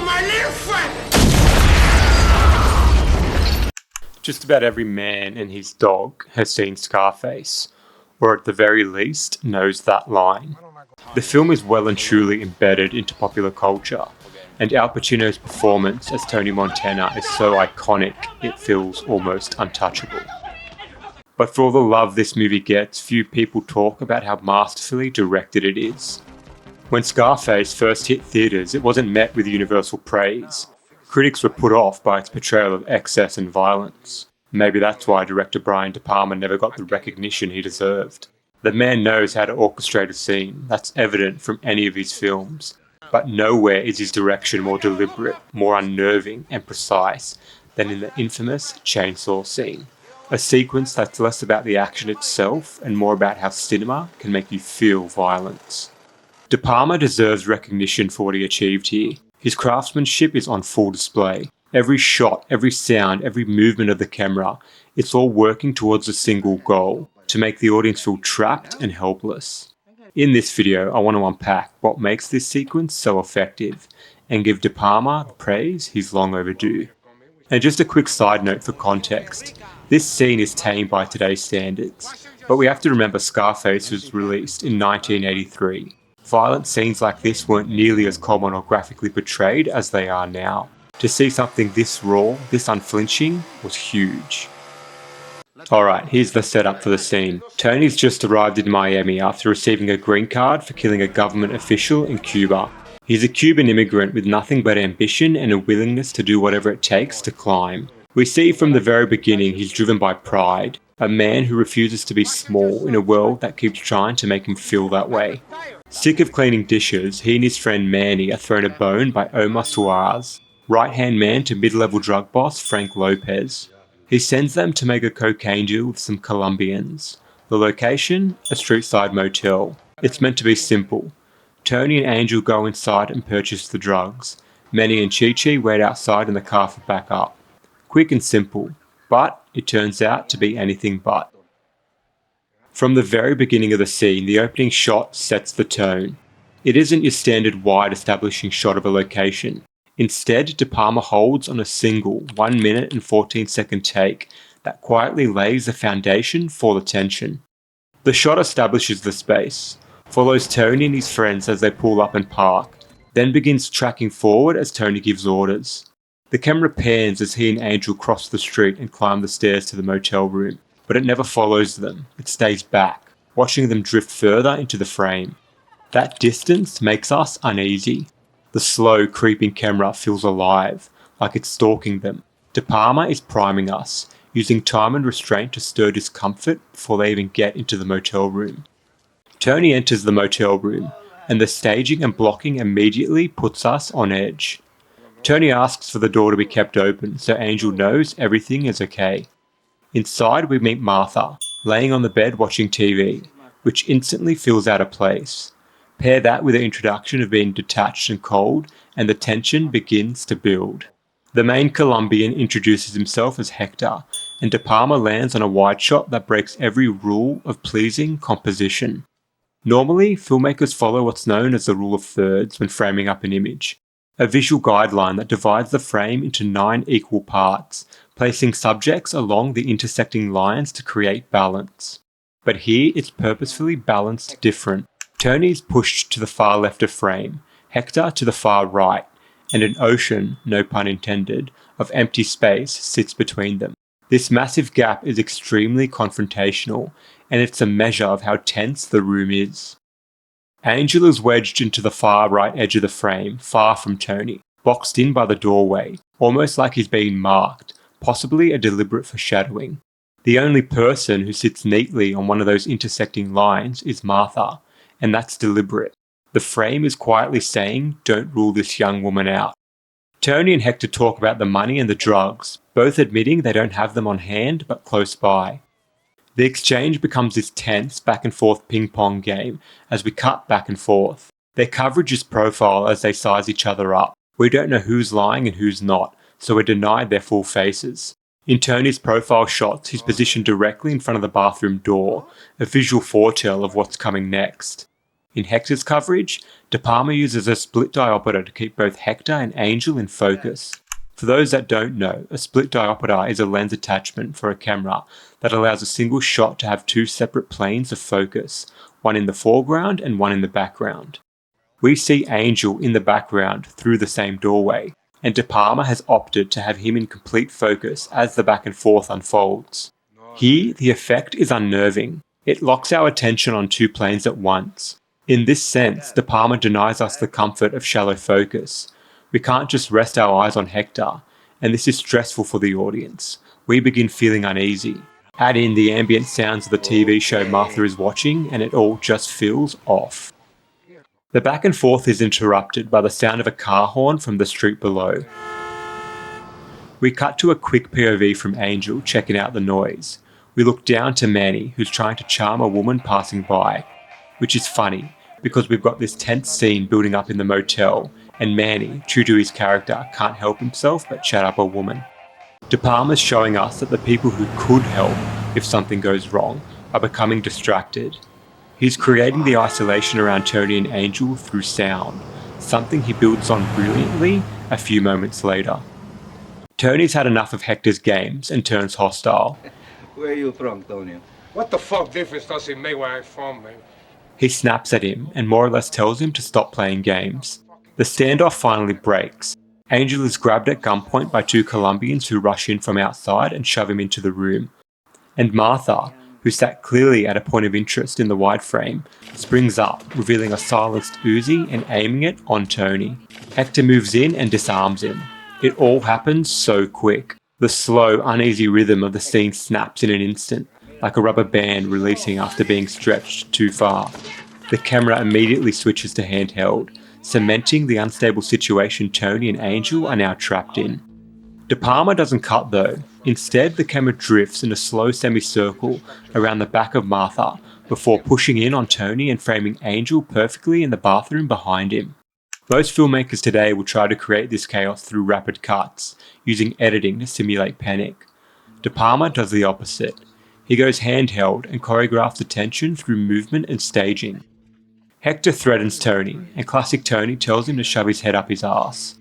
my little friend! Just about every man and his dog has seen Scarface, or at the very least knows that line. The film is well and truly embedded into popular culture, and Al Pacino's performance as Tony Montana is so iconic it feels almost untouchable. But for all the love this movie gets, few people talk about how masterfully directed it is. When Scarface first hit theatres, it wasn't met with universal praise. Critics were put off by its portrayal of excess and violence. Maybe that's why director Brian De Palma never got the recognition he deserved. The man knows how to orchestrate a scene, that's evident from any of his films. But nowhere is his direction more deliberate, more unnerving and precise than in the infamous chainsaw scene. A sequence that's less about the action itself and more about how cinema can make you feel violence. De Palma deserves recognition for what he achieved here. His craftsmanship is on full display. Every shot, every sound, every movement of the camera, it's all working towards a single goal, to make the audience feel trapped and helpless. In this video, I want to unpack what makes this sequence so effective and give De Palma the praise he's long overdue. And just a quick side note for context, this scene is tame by today's standards, but we have to remember Scarface was released in 1983. Violent scenes like this weren't nearly as common or graphically portrayed as they are now. To see something this raw, this unflinching, was huge. Alright, here's the setup for the scene. Tony's just arrived in Miami after receiving a green card for killing a government official in Cuba. He's a Cuban immigrant with nothing but ambition and a willingness to do whatever it takes to climb. We see from the very beginning he's driven by pride, a man who refuses to be small in a world that keeps trying to make him feel that way. Sick of cleaning dishes, he and his friend Manny are thrown a bone by Omar Suarez, right-hand man to mid-level drug boss Frank Lopez. He sends them to make a cocaine deal with some Colombians. The location? A street-side motel. It's meant to be simple. Tony and Angel go inside and purchase the drugs. Manny and Chi-Chi wait outside in the car for backup. Quick and simple, but it turns out to be anything but. From the very beginning of the scene, the opening shot sets the tone. It isn't your standard wide establishing shot of a location. Instead, De Palma holds on a single 1 minute and 14-second take that quietly lays the foundation for the tension. The shot establishes the space, follows Tony and his friends as they pull up and park, then begins tracking forward as Tony gives orders. The camera pans as he and Angel cross the street and climb the stairs to the motel room, but it never follows them, it stays back, watching them drift further into the frame. That distance makes us uneasy. The slow, creeping camera feels alive, like it's stalking them. De Palma is priming us, using time and restraint to stir discomfort before they even get into the motel room. Tony enters the motel room, and the staging and blocking immediately puts us on edge. Tony asks for the door to be kept open so Angel knows everything is okay. Inside we meet Martha, laying on the bed watching TV, which instantly feels out of place. Pair that with the introduction of being detached and cold, and the tension begins to build. The main Colombian introduces himself as Hector, and De Palma lands on a wide shot that breaks every rule of pleasing composition. Normally, filmmakers follow what's known as the rule of thirds when framing up an image, a visual guideline that divides the frame into 9 equal parts, placing subjects along the intersecting lines to create balance. But here it's purposefully balanced different. Tony is pushed to the far left of frame, Hector to the far right, and an ocean, no pun intended, of empty space sits between them. This massive gap is extremely confrontational, and it's a measure of how tense the room is. Angel is wedged into the far right edge of the frame, far from Tony, boxed in by the doorway, almost like he's being marked, possibly a deliberate foreshadowing. The only person who sits neatly on one of those intersecting lines is Martha, and that's deliberate. The frame is quietly saying, don't rule this young woman out. Tony and Hector talk about the money and the drugs, both admitting they don't have them on hand but close by. The exchange becomes this tense back and forth ping pong game as we cut back and forth. Their coverage is profile as they size each other up. We don't know who's lying and who's not, so we're denied their full faces. In Tony's profile shots, he's positioned directly in front of the bathroom door, a visual foretell of what's coming next. In Hector's coverage, De Palma uses a split diopter to keep both Hector and Angel in focus. For those that don't know, a split diopter is a lens attachment for a camera that allows a single shot to have two separate planes of focus, one in the foreground and one in the background. We see Angel in the background through the same doorway, and De Palma has opted to have him in complete focus as the back and forth unfolds. Here, the effect is unnerving. It locks our attention on two planes at once. In this sense, De Palma denies us the comfort of shallow focus. We can't just rest our eyes on Hector, and this is stressful for the audience. We begin feeling uneasy. Add in the ambient sounds of the TV show Martha is watching, and it all just feels off. The back and forth is interrupted by the sound of a car horn from the street below. We cut to a quick POV from Angel checking out the noise. We look down to Manny, who's trying to charm a woman passing by, which is funny because we've got this tense scene building up in the motel, and Manny, true to his character, can't help himself but chat up a woman. De Palma's showing us that the people who could help if something goes wrong are becoming distracted. He's creating the isolation around Tony and Angel through sound, something he builds on brilliantly a few moments later. Tony's had enough of Hector's games and turns hostile. Where are you from, Tony? What the fuck difference does it make where I'm from, man? He snaps at him and more or less tells him to stop playing games. The standoff finally breaks. Angel is grabbed at gunpoint by two Colombians who rush in from outside and shove him into the room. And Martha, who sat clearly at a point of interest in the wide frame, springs up, revealing a silenced Uzi and aiming it on Tony. Hector moves in and disarms him. It all happens so quick. The slow, uneasy rhythm of the scene snaps in an instant, like a rubber band releasing after being stretched too far. The camera immediately switches to handheld, cementing the unstable situation Tony and Angel are now trapped in. De Palma doesn't cut though. Instead, the camera drifts in a slow semicircle around the back of Martha before pushing in on Tony and framing Angel perfectly in the bathroom behind him. Most filmmakers today will try to create this chaos through rapid cuts, using editing to simulate panic. De Palma does the opposite. He goes handheld and choreographs the tension through movement and staging. Hector threatens Tony, and classic Tony tells him to shove his head up his ass.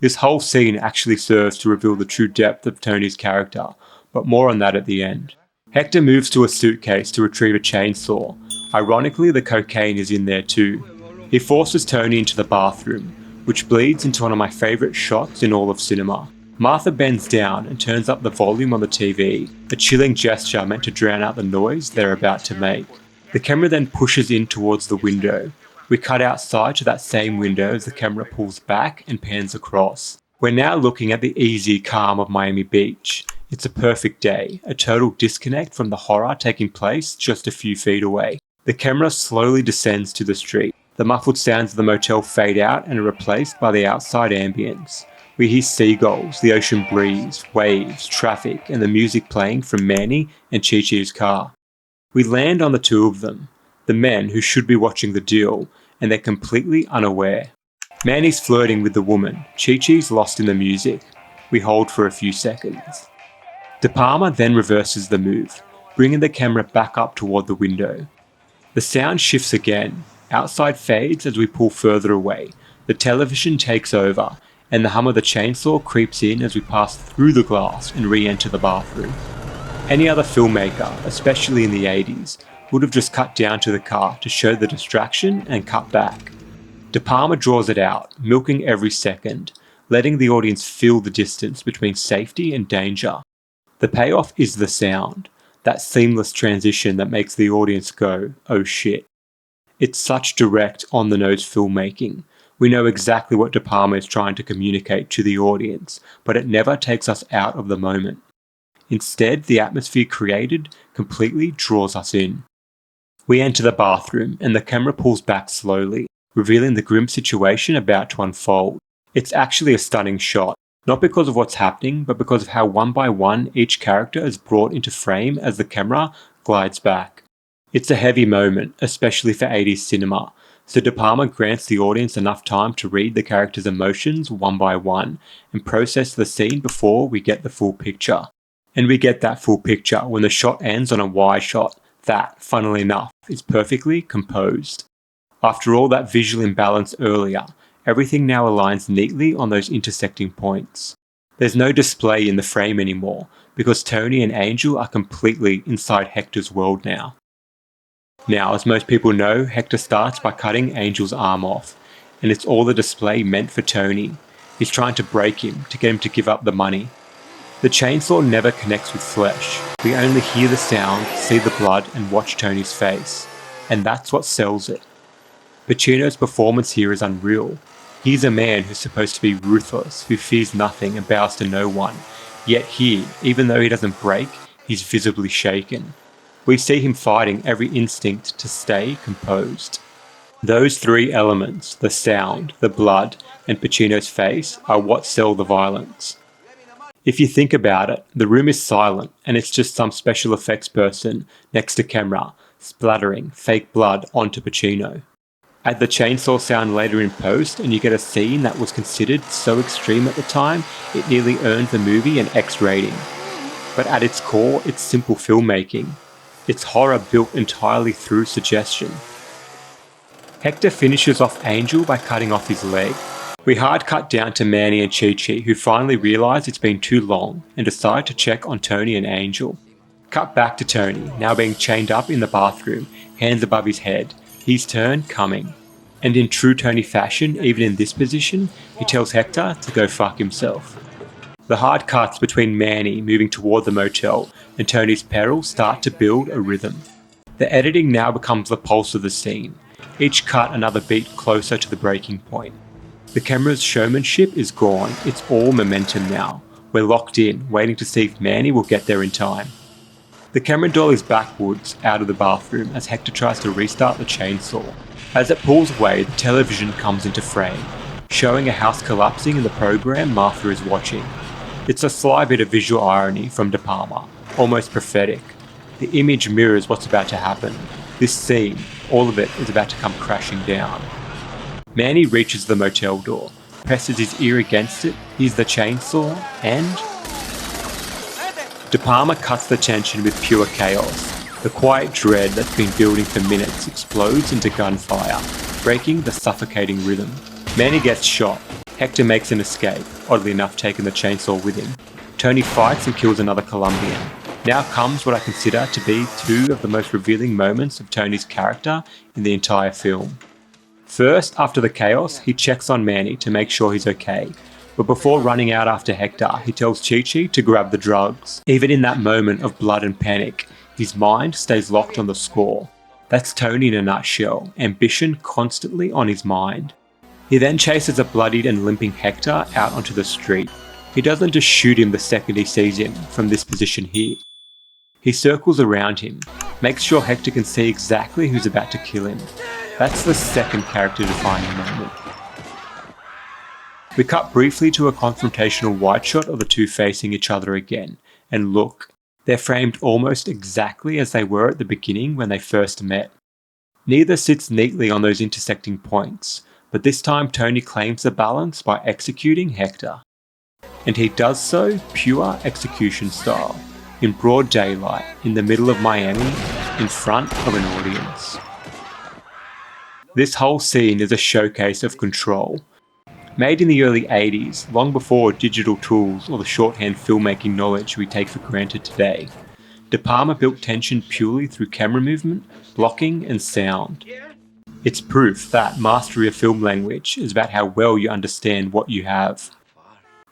This whole scene actually serves to reveal the true depth of Tony's character, but more on that at the end. Hector moves to a suitcase to retrieve a chainsaw. Ironically, the cocaine is in there too. He forces Tony into the bathroom, which bleeds into one of my favourite shots in all of cinema. Martha bends down and turns up the volume on the TV, a chilling gesture meant to drown out the noise they're about to make. The camera then pushes in towards the window. We cut outside to that same window as the camera pulls back and pans across. We're now looking at the easy calm of Miami Beach. It's a perfect day, a total disconnect from the horror taking place just a few feet away. The camera slowly descends to the street. The muffled sounds of the motel fade out and are replaced by the outside ambience. We hear seagulls, the ocean breeze, waves, traffic, and the music playing from Manny and Chi-Chi's car. We land on the two of them, the men who should be watching the deal, and they're completely unaware. Manny's flirting with the woman, Chi-Chi's lost in the music. We hold for a few seconds. De Palma then reverses the move, bringing the camera back up toward the window. The sound shifts again. Outside fades as we pull further away. The television takes over, and the hum of the chainsaw creeps in as we pass through the glass and re-enter the bathroom. Any other filmmaker, especially in the 80s, would have just cut down to the car to show the distraction and cut back. De Palma draws it out, milking every second, letting the audience feel the distance between safety and danger. The payoff is the sound, that seamless transition that makes the audience go, oh shit. It's such direct, on-the-nose filmmaking. We know exactly what De Palma is trying to communicate to the audience, but it never takes us out of the moment. Instead, the atmosphere created completely draws us in. We enter the bathroom, and the camera pulls back slowly, revealing the grim situation about to unfold. It's actually a stunning shot, not because of what's happening, but because of how one by one each character is brought into frame as the camera glides back. It's a heavy moment, especially for 80s cinema, so De Palma grants the audience enough time to read the characters' emotions one by one and process the scene before we get the full picture. And we get that full picture when the shot ends on a wide shot that, funnily enough, is perfectly composed. After all that visual imbalance earlier, everything now aligns neatly on those intersecting points. There's no display in the frame anymore, because Tony and Angel are completely inside Hector's world now. Now, as most people know, Hector starts by cutting Angel's arm off, and it's all the display meant for Tony. He's trying to break him, to get him to give up the money. The chainsaw never connects with flesh. We only hear the sound, see the blood, and watch Tony's face. And that's what sells it. Pacino's performance here is unreal. He's a man who's supposed to be ruthless, who fears nothing and bows to no one. Yet here, even though he doesn't break, he's visibly shaken. We see him fighting every instinct to stay composed. Those three elements, the sound, the blood, and Pacino's face, are what sell the violence. If you think about it, the room is silent, and it's just some special effects person next to camera, splattering fake blood onto Pacino. Add the chainsaw sound later in post and you get a scene that was considered so extreme at the time, it nearly earned the movie an X rating. But at its core, it's simple filmmaking. It's horror built entirely through suggestion. Hector finishes off Angel by cutting off his leg. We hard cut down to Manny and Chi-Chi, who finally realise it's been too long and decide to check on Tony and Angel. Cut back to Tony, now being chained up in the bathroom, hands above his head. His turn coming. And in true Tony fashion, even in this position, he tells Hector to go fuck himself. The hard cuts between Manny moving toward the motel and Tony's peril start to build a rhythm. The editing now becomes the pulse of the scene, each cut another beat closer to the breaking point. The camera's showmanship is gone, it's all momentum now. We're locked in, waiting to see if Manny will get there in time. The camera dollies backwards out of the bathroom as Hector tries to restart the chainsaw. As it pulls away, the television comes into frame, showing a house collapsing in the program Martha is watching. It's a sly bit of visual irony from De Palma, almost prophetic. The image mirrors what's about to happen. This scene, all of it, is about to come crashing down. Manny reaches the motel door, presses his ear against it, hears the chainsaw, and De Palma cuts the tension with pure chaos. The quiet dread that's been building for minutes explodes into gunfire, breaking the suffocating rhythm. Manny gets shot. Hector makes an escape, oddly enough taking the chainsaw with him. Tony fights and kills another Colombian. Now comes what I consider to be two of the most revealing moments of Tony's character in the entire film. First, after the chaos, he checks on Manny to make sure he's okay. But before running out after Hector, he tells Chi-Chi to grab the drugs. Even in that moment of blood and panic, his mind stays locked on the score. That's Tony in a nutshell, ambition constantly on his mind. He then chases a bloodied and limping Hector out onto the street. He doesn't just shoot him the second he sees him from this position here. He circles around him, makes sure Hector can see exactly who's about to kill him. That's the second character-defining moment. We cut briefly to a confrontational wide shot of the two facing each other again, and look, they're framed almost exactly as they were at the beginning when they first met. Neither sits neatly on those intersecting points, but this time Tony claims the balance by executing Hector. And he does so pure execution style, in broad daylight, in the middle of Miami, in front of an audience. This whole scene is a showcase of control. Made in the early 80s, long before digital tools or the shorthand filmmaking knowledge we take for granted today, De Palma built tension purely through camera movement, blocking, and sound. It's proof that mastery of film language is about how well you understand what you have.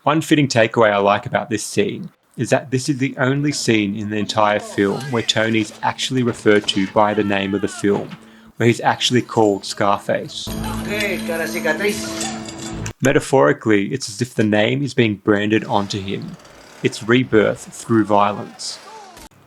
One fitting takeaway I like about this scene is that this is the only scene in the entire film where Tony's actually referred to by the name of the film, where he's actually called Scarface. Metaphorically, it's as if the name is being branded onto him. It's rebirth through violence.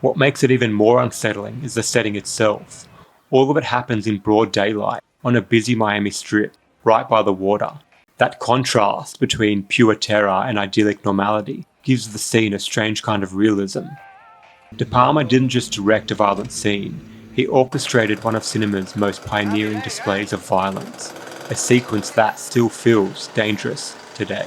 What makes it even more unsettling is the setting itself. All of it happens in broad daylight, on a busy Miami strip, right by the water. That contrast between pure terror and idyllic normality gives the scene a strange kind of realism. De Palma didn't just direct a violent scene, he orchestrated one of cinema's most pioneering displays of violence. A sequence that still feels dangerous today.